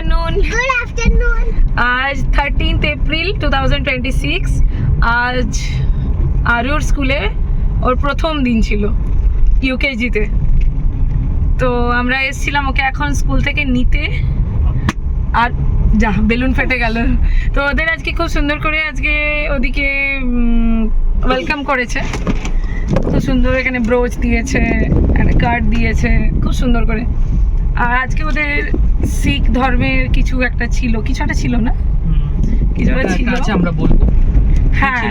afternoon. Good afternoon. आज 13th April 2026 आज আরুর স্কুলে ওর প্রথম দিন ছিল ইউকেজিতে। তো আমরা এসেছিলাম ওকে এখন স্কুল থেকে নিতে, আর যা বেলুন ফেটে গেল। তো ওদের আজকে খুব সুন্দর করে আজকে ওদিকে ওয়েলকাম করেছে, খুব সুন্দর। এখানে ব্রোচ দিয়েছে, একটা কার্ড দিয়েছে, খুব সুন্দর করে। আর আজকে ওদের শিখ ধর্মের কিছু একটা ছিল না, কিছু একটা ছিল, আমরা বলবো। হ্যাঁ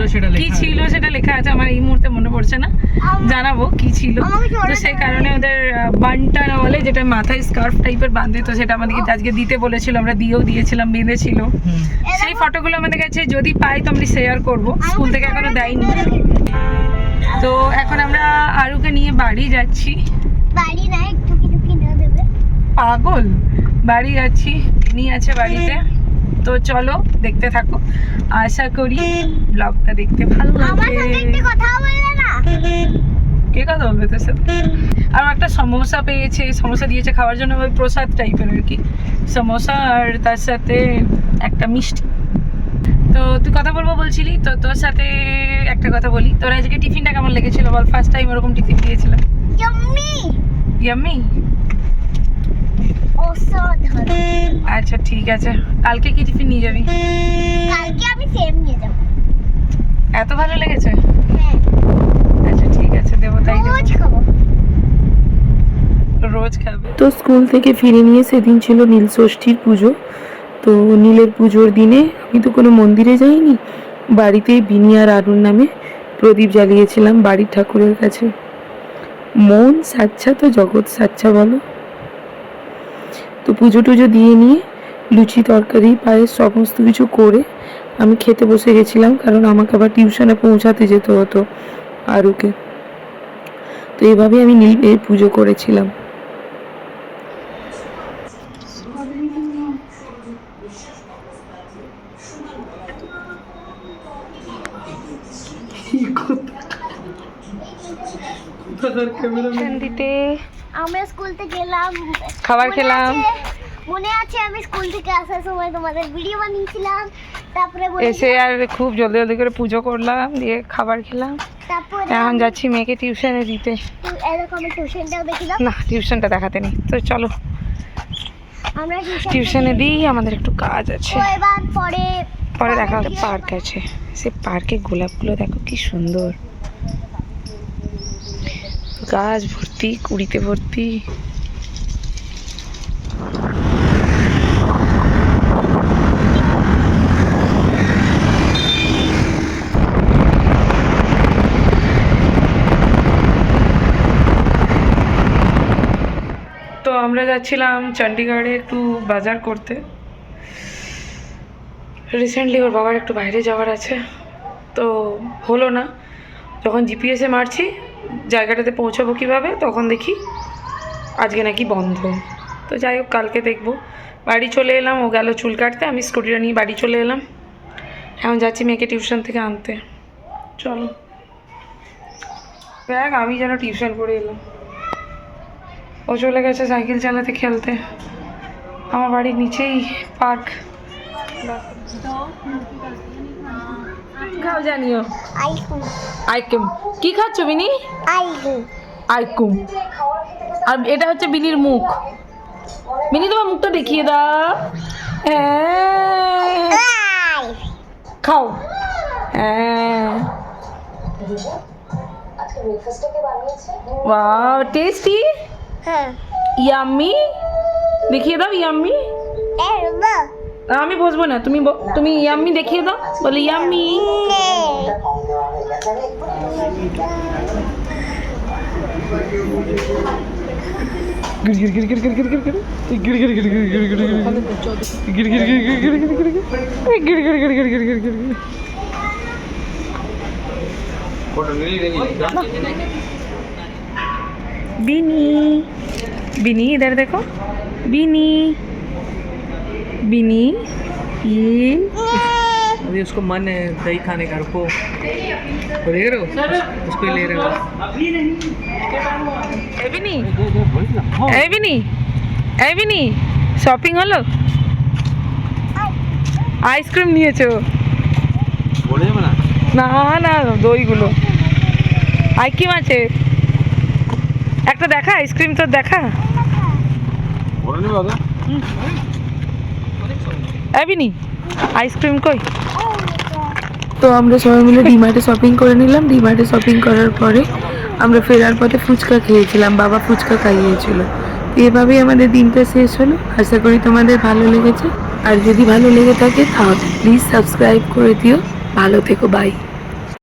কি ছিল সেটা লেখা আছে, আমার এই মুহূর্তে মনে পড়ছে না, জানাবো কি ছিল। তো সেই কারণে ওদের বানটা বলে, যেটা মাথায় স্কার্ফ টাইপের বাঁধে, তো সেটা আমাদেরকে আজকে দিতে বলেছিল, আমরা দিয়েও দিয়েছিলাম, বেঁধেছিল। সেই ফটোগুলো আমাদের কাছে যদি পাই তো আমরা শেয়ার করবো, স্কুল থেকে এখনো দেয়নি। তো এখন আমরা আরুকে নিয়ে বাড়ি যাচ্ছি। বাড়ি না, একটু কিছু কিনে দেবে। পাগল, বাড়ি যাচ্ছি, তিনি আছে বাড়িতে। তো চলো দেখতে থাকো, আশা করি ব্লগটা দেখতে ভালো আমার লাগবে। সাথে একটু কথা বললে না? কে কথা বলবে তোর সাথে? আর একটা সমোসা পেয়েছে, সমোসা দিয়েছে খাওয়ার জন্য, ওই প্রসাদ টাইপের আর কি, সমোসা আর তার সাথে একটা মিষ্টি। তো তুই কথা বলবো বলছিলি, তো তোর সাথে একটা কথা বলি, তোর আজকে টিফিনটা কেমন লেগেছিল বল? ফার্স্ট টাইম ওরকম টিফিন দিয়েছিলাম। Yummy yummy. অসাধারণ। আচ্ছা ঠিক আছে, কালকে কি টিফিন নিয়ে যাবি? কালকে আমি সেম নিয়ে যাব। এত ভালো লেগেছে? হ্যাঁ, আচ্ছা ঠিক আছে, দেবো, তাই দেবো। রোজ খাবো। রোজ খাবে। তো স্কুল থেকে ফিরে নিয়ে সেদিন ছিল নীল ষষ্ঠীর পুজো। তো নীলের পুজোর দিনে আমি তো কোনো মন্দিরে যাইনি, বাড়িতেই বিনি আর আরুর নামে প্রদীপ জ্বালিয়েছিলাম বাড়ির ঠাকুরের কাছে। মন সাচ্ছা তো জগৎ সাচ্ছা বলো। তো পুজো টুজো দিয়ে নিয়ে লুচি তরকারি পায়েস সমস্ত কিছু করে আমি খেতে বসে গেছিলাম, কারণ আমাকে আবার টিউশনে পৌঁছাতে যেতে হতো আরুকে। তো এইভাবে আমি নীলের পুজো করেছিলাম। দিতে আমরা স্কুল থেকে গেলাম, খাবার খেলাম। মনে আছে আমি স্কুল থেকে আসার সময় তোমাদের ভিডিও বানিয়েছিলাম, তারপরে এসে আর খুব জলদি জলদি করে পুজো করলাম, দিয়ে খাবার খেলাম। তারপরে এখন যাচ্ছি মেয়েকে টিউশনে দিতে। এরকম টিউশনটাও দেখিলাম। না, টিউশনটা দেখাতে নেই, তো চলো আমরা টিউশনে দিই, আমাদের একটু কাজ আছে। এবার পরে দেখা হবে। পার্ক আছে, সে পার্কে গোলাপগুলো দেখো কি সুন্দর, গাছ ভর্তি, কুড়িতে ভর্তি। তো আমরা যাচ্ছিলাম চণ্ডীগড়ে একটু বাজার করতে। রিসেন্টলি ওর বাবার একটু বাইরে যাওয়ার আছে, তো হলো না। যখন জিপিএসে মারছি জায়গাটাতে পৌঁছাবো কীভাবে, তখন দেখি আজকে নাকি বন্ধ। তো যাই হোক, কালকে দেখবো। বাড়ি চলে এলাম, ও গেল চুল কাটতে, আমি স্কুটিটা নিয়ে বাড়ি চলে এলাম। এখন যাচ্ছি মেয়েকে টিউশন থেকে আনতে। চলো, দেখ আমি যেন টিউশন করে এলাম, ও চলে গেছে সাইকেল চালাতে, খেলতে। আমার বাড়ির নিচেই পার্ক। খাও জানিও। আইকুম কি খাচ্ছ বিনি? আইকুম। আর এটা হচ্ছে বিনির মুখ। বিনি তোমার মুখটা দেখিয়ে দাও। হ্যাঁ খাও। হ্যাঁ ওয়াও টেস্টি। হ্যাঁ, ইয়াম্মি। দেখিয়ে দাও ইয়াম্মি। আমি বসবো না, তুমি ইয়াম্মি দেখিয়ে দাও, বলে ইয়াম্মি। बिनी बिनी इधर देखो, बिनी बिनी ये अभी उसको मन है दही खाने का, रुको ले रहे हो उसको ले रहे हो। बिनी बिनी शॉपिंग हलो আইসক্রিম নিয়েছো? বলে যাবে না না না, দইগুলো আইসক্রিম আছে একটা, দেখা আইসক্রিম তো দেখা। বলে নেবে দাদা আবিনি আইসক্রিম কই? তো আমরা সবাই মিলে ডিমার্টে শপিং করে নিলাম। ডিমার্টে শপিং করার পরে আমরা ফেরার পথে ফুচকা খেয়েছিলাম, বাবা ফুচকা খাইয়েছিল। তো এভাবেই আমাদের দিনটা শেষ হলো। আশা করি তোমাদের ভালো লেগেছে, আর যদি ভালো লেগে থাকে তাহলে প্লিজ সাবস্ক্রাইব করে দিও। ভালো থেকো, বাই।